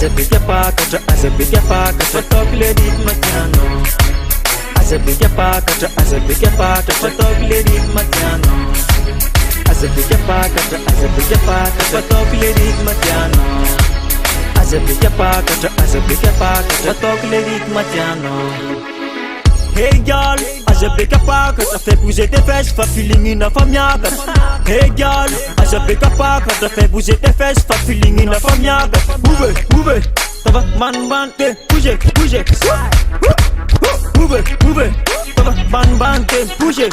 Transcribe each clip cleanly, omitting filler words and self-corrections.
Azabika pakata, azabika pakata, fatokle ritma piano. Azabika pakata, azabika pakata, fatokle ritma piano. Azabika pakata, fatokle ritma piano. Azabika pakata, fatokle ritma piano. Hey girl, azabika pakata, fais bouger tes fesses, fa feeling in a famiaga. Hey girl, azabika pakata, fais bouger tes fesses, fa feeling in a famiaga. Move, ça va, man, bouger. Move, ça va, man, bouger,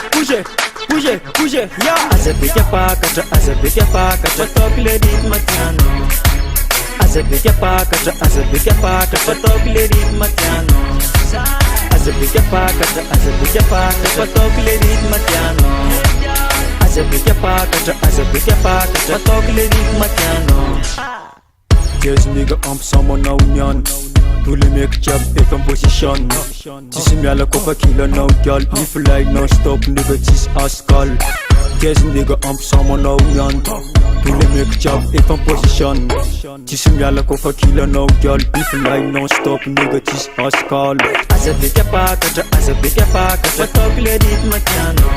yeah. Azabika pakata, fatokle ritma piano. Azabika pakata, fatokle ritma piano. Azabika pakata, fatokle ritma piano. Azabika pakata, fatokle ritma piano. Yes nigga, I'm someone now nyan. Tous les mecs chap et en position. Tu sais bien la copa killer no girl. If you like no stop nigga, this ascal. Yes nigga, I'm someone now nyan. Tous les mecs chap et en position. Tu sais bien la copa killer no girl. If you like no stop nigga, this ascal. Azabika pakata, fatokle ritma piano.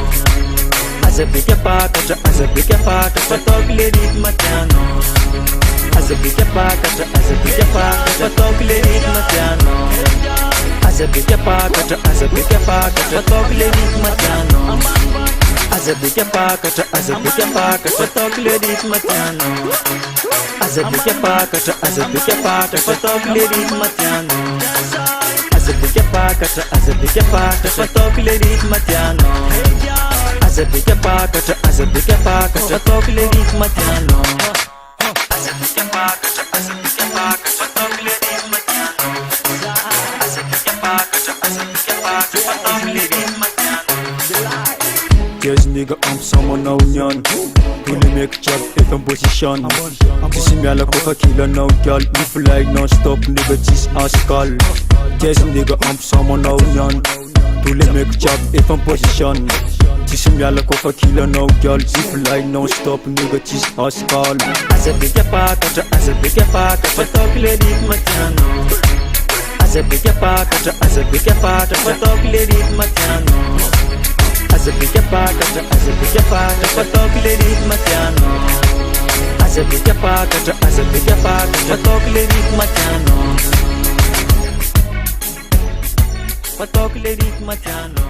Azabika pakata, fatokle ritma piano. Azabika pakata, fatokle ritma piano. Azabika pakata, fatokle ritma piano. Azabika pakata, fatokle ritma piano. Azabika pakata, fatokle ritma piano. Azabika pakata, fatokle ritma piano. Azabika pakata, fatokle ritma piano. Azabika pakata, fatokle ritma piano. Azabika pakata, fatokle ritma piano. Yes nigga, I'm someone now nyan. Tous les mecs chap et en position. Tu sais bien la coca killer no girl. If you like non stop nigga, this ascal. Yes nigga, I'm someone now nyan. Tous les mecs chap et en position. Tu sais bien la coca killer no girl. If you like non stop nigga, this ascal. Azabika pakata, fatokle ritma piano. Azabika pakata, fatokle ritma piano. Azabika pakata, fatokle ritma piano. Azabika pakata, fatokle ritma piano. Fatokle ritma piano.